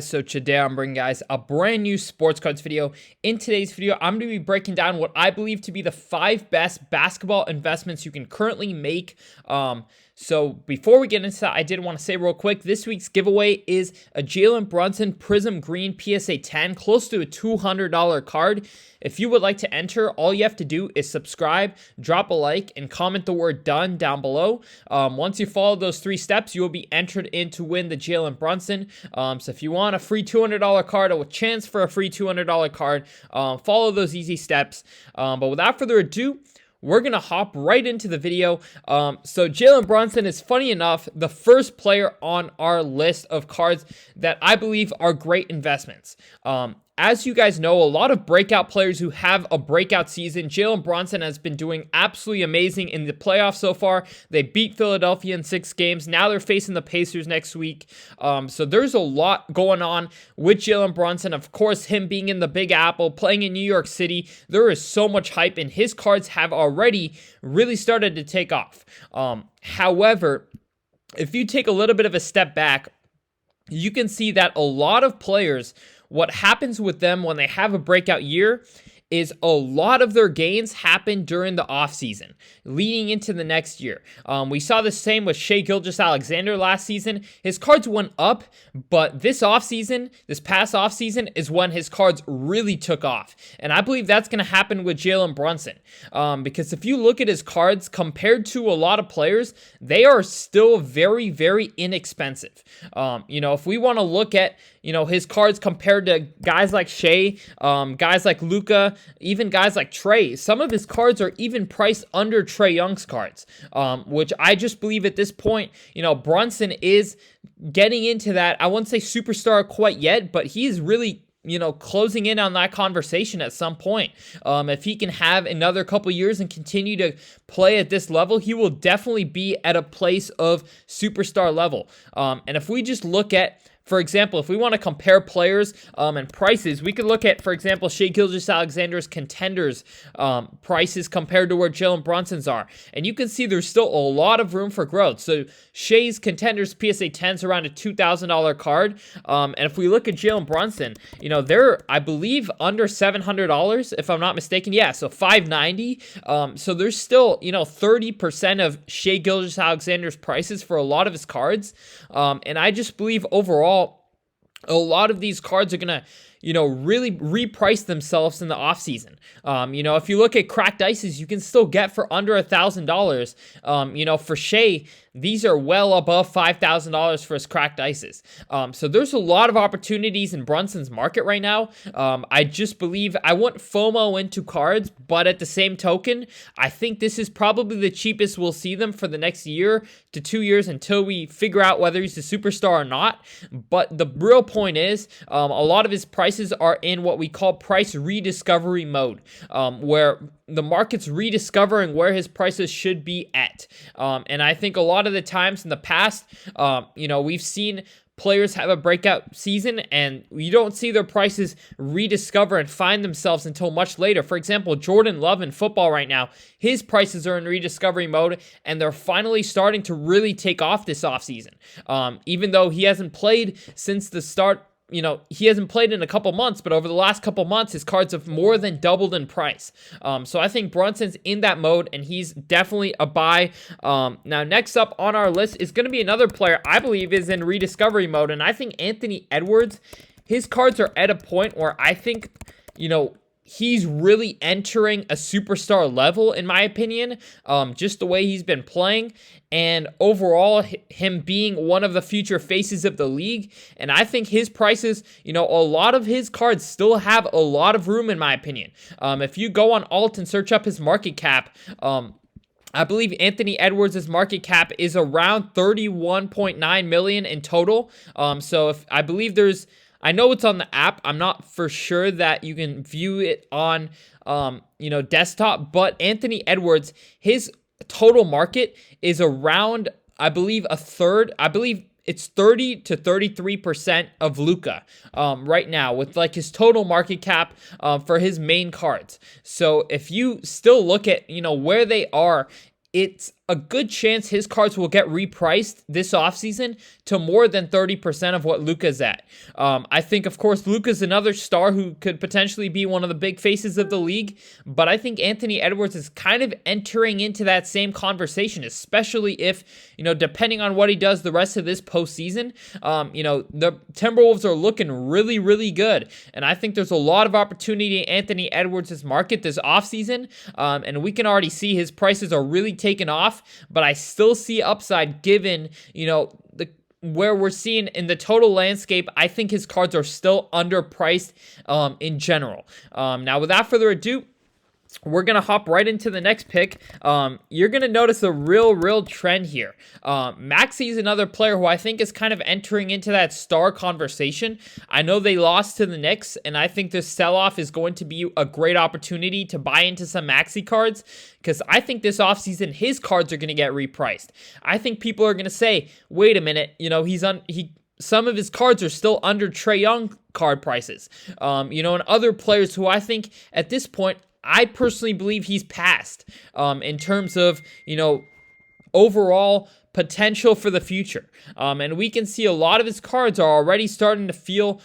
So today I'm bringing guys a brand new sports cards video. In today's video, I'm going to be breaking down what I believe to be the 5 best basketball investments you can currently make. So before we get into that, I did want to say real quick, this week's giveaway is a Jaylen Brunson Prism Green PSA 10, close to a $200 card. If you would like to enter, all you have to do is subscribe, drop a like, and comment the word done down below. Once you follow those 3 steps, you will be entered in to win the Jaylen Brunson. So if you want a free $200 card or a chance for a free $200 card, follow those easy steps. But without further ado, we're going to hop right into the video. So Jaylen Brunson is, funny enough, the first player on our list of cards that I believe are great investments. As you guys know, a lot of breakout players who have a breakout season. Jaylen Brunson has been doing absolutely amazing in the playoffs so far. They beat Philadelphia in 6 games. Now they're facing the Pacers next week. So there's a lot going on with Jaylen Brunson. Of course, him being in the Big Apple, playing in New York City, there is so much hype, and his cards have already really started to take off. However, if you take a little bit of a step back, you can see that a lot of players, what happens with them when they have a breakout year is a lot of their gains happen during the offseason, leading into the next year. We saw the same with Shai Gilgeous-Alexander last season. His cards went up, but this past offseason, is when his cards really took off. And I believe that's going to happen with Jaylen Brunson. Because if you look at his cards compared to a lot of players, they are still very, very inexpensive. If we want to look at, his cards compared to guys like Shai, guys like Luka, even guys like Trey, some of his cards are even priced under Trae Young's cards, which I just believe at this point, Brunson is getting into that. I wouldn't say superstar quite yet, but he's really closing in on that conversation at some point. If he can have another couple years and continue to play at this level, he will definitely be at a place of superstar level. And if we just look at, for example, if we want to compare players and prices, we could look at, for example, Shai Gilgeous-Alexander's contenders prices compared to where Jaylen Brunson's are. And you can see there's still a lot of room for growth. So Shai's contenders PSA 10 is around a $2,000 card. And if we look at Jaylen Brunson, they're, I believe, under $700, if I'm not mistaken. Yeah, so $590. So there's still, 30% of Shai Gilgeous-Alexander's prices for a lot of his cards. And I just believe overall, a lot of these cards are going to, really reprice themselves in the offseason. If you look at cracked ices, you can still get for under $1,000. For Shai, these are well above $5,000 for his cracked ices. So there's a lot of opportunities in Brunson's market right now. I just believe I want FOMO into cards, but at the same token, I think this is probably the cheapest we'll see them for the next year to 2 years until we figure out whether he's a superstar or not. But the real point is, a lot of his prices are in what we call price rediscovery mode, where the market's rediscovering where his prices should be at. And I think a lot of the times in the past, we've seen players have a breakout season and you don't see their prices rediscover and find themselves until much later. For example, Jordan Love in football right now, his prices are in rediscovery mode and they're finally starting to really take off this offseason. Even though he hasn't played since the start, he hasn't played in a couple months, but over the last couple months, his cards have more than doubled in price. So I think Brunson's in that mode, and he's definitely a buy. Now, next up on our list is going to be another player I believe is in rediscovery mode, and I think Anthony Edwards, his cards are at a point where I think, he's really entering a superstar level, in my opinion, just the way he's been playing, and overall, him being one of the future faces of the league. And I think his prices, a lot of his cards still have a lot of room, in my opinion. If you go on Alt and search up his market cap, I believe Anthony Edwards' market cap is around $31.9 million in total. So I know it's on the app. I'm not for sure that you can view it on, desktop. But Anthony Edwards, his total market is around, I believe, a third. I believe it's 30 to 33% of Luka right now, with his total market cap for his main cards. So if you still look at where they are, it's a good chance his cards will get repriced this offseason to more than 30% of what Luka's at. I think, of course, Luka's another star who could potentially be one of the big faces of the league, but I think Anthony Edwards is kind of entering into that same conversation, especially if, depending on what he does the rest of this postseason, the Timberwolves are looking really, really good, and I think there's a lot of opportunity in Anthony Edwards' market this offseason, and we can already see his prices are really taking off, but I still see upside given, where we're seeing in the total landscape. I think his cards are still underpriced in general. Now, without further ado, we're going to hop right into the next pick. You're going to notice a real trend here. Maxey is another player who I think is kind of entering into that star conversation. I know they lost to the Knicks, and I think this sell-off is going to be a great opportunity to buy into some Maxey cards, because I think this offseason his cards are going to get repriced. I think people are going to say, wait a minute, some of his cards are still under Trae Young card prices. And other players who I think at this point, I personally believe he's passed in terms of, overall potential for the future. And we can see a lot of his cards are already starting to feel,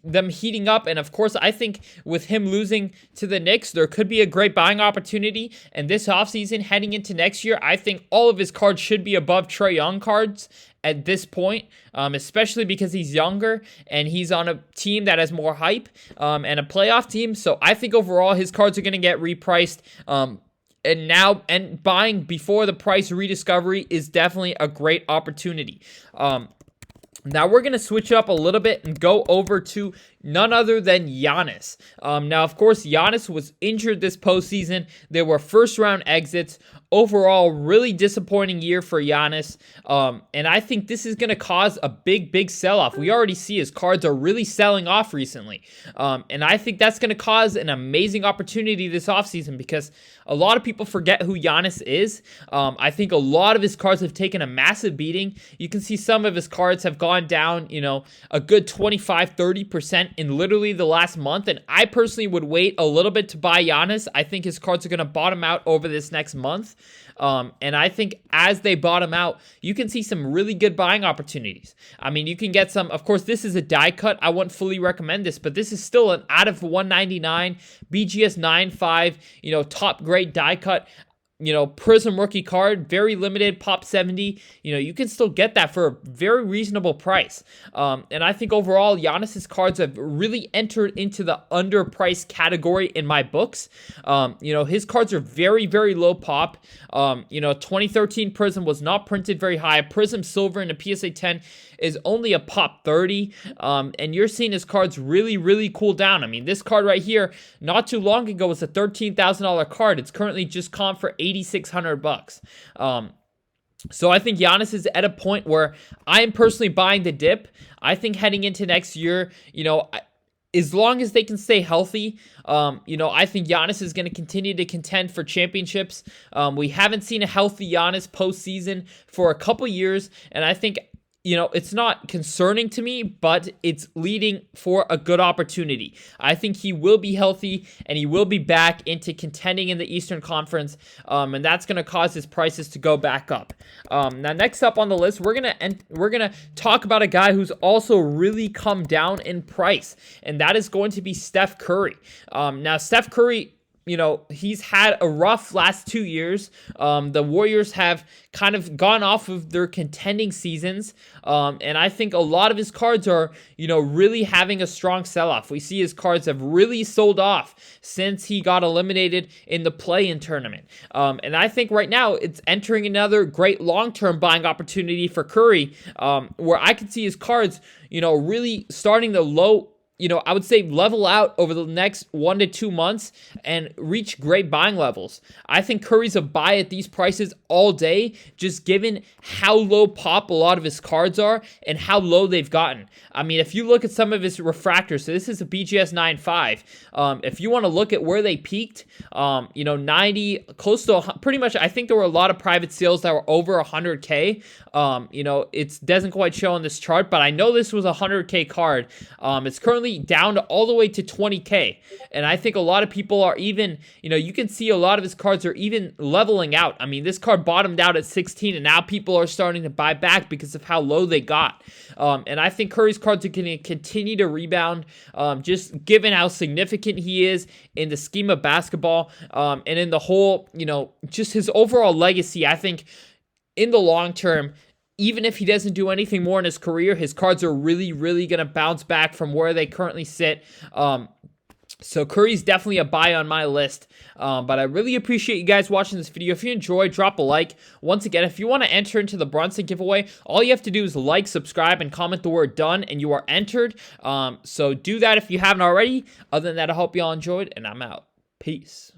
them heating up. And of course, I think with him losing to the Knicks, there could be a great buying opportunity. And this offseason, heading into next year, I think all of his cards should be above Trae Young cards at this point, especially because he's younger and he's on a team that has more hype and a playoff team. So I think overall his cards are going to get repriced. And buying before the price rediscovery is definitely a great opportunity. Now we're going to switch up a little bit and go over to none other than Giannis. Now, of course, Giannis was injured this postseason. There were first-round exits. Overall, really disappointing year for Giannis. And I think this is going to cause a big sell-off. We already see his cards are really selling off recently. And I think that's going to cause an amazing opportunity this offseason, because a lot of people forget who Giannis is. I think a lot of his cards have taken a massive beating. You can see some of his cards have gone down, a good 25-30% in literally the last month. And I personally would wait a little bit to buy Giannis. I think his cards are going to bottom out over this next month. And I think as they bottom out, you can see some really good buying opportunities. I mean, you can get some, of course, this is a die cut. I wouldn't fully recommend this, but this is still an out of 199 BGS 9.5, top grade die cut. Prism rookie card, very limited, pop 70. You can still get that for a very reasonable price. And I think overall, Giannis's cards have really entered into the underpriced category in my books. His cards are very low pop. 2013 Prism was not printed very high. Prism Silver in a PSA 10 is only a pop 30. And you're seeing his cards really cool down. I mean, this card right here, not too long ago, was a $13,000 card. It's currently just comped for $8,600. So I think Giannis is at a point where I am personally buying the dip. I think heading into next year, as long as they can stay healthy, I think Giannis is going to continue to contend for championships. We haven't seen a healthy Giannis postseason for a couple years, and I think it's not concerning to me, but it's leading for a good opportunity. I think he will be healthy and he will be back into contending in the Eastern Conference, and that's going to cause his prices to go back up. Now, next up on the list, we're gonna talk about a guy who's also really come down in price, and that is going to be Steph Curry. Now, Steph Curry, he's had a rough last 2 years. The Warriors have kind of gone off of their contending seasons. And I think a lot of his cards are, really having a strong sell-off. We see his cards have really sold off since he got eliminated in the play-in tournament. And I think right now it's entering another great long-term buying opportunity for Curry, where I can see his cards, really starting to I would say level out over the next 1 to 2 months and reach great buying levels. I think Curry's a buy at these prices all day, just given how low pop a lot of his cards are and how low they've gotten. I mean, if you look at some of his refractors, so this is a BGS 9.5. If you want to look at where they peaked, 90, close to pretty much, I think there were a lot of private sales that were over 100K. It doesn't quite show on this chart, but I know this was a 100K card. It's currently literally down to all the way to 20K. And I think a lot of people are even, you can see a lot of his cards are even leveling out. I mean, this card bottomed out at 16, and now people are starting to buy back because of how low they got. And I think Curry's cards are going to continue to rebound, just given how significant he is in the scheme of basketball, and in the whole, just his overall legacy. I think in the long term, even if he doesn't do anything more in his career, his cards are really, really going to bounce back from where they currently sit. So Curry's definitely a buy on my list. But I really appreciate you guys watching this video. If you enjoyed, drop a like. Once again, if you want to enter into the Brunson giveaway, all you have to do is like, subscribe, and comment the word done, and you are entered. So do that if you haven't already. Other than that, I hope you all enjoyed, and I'm out. Peace.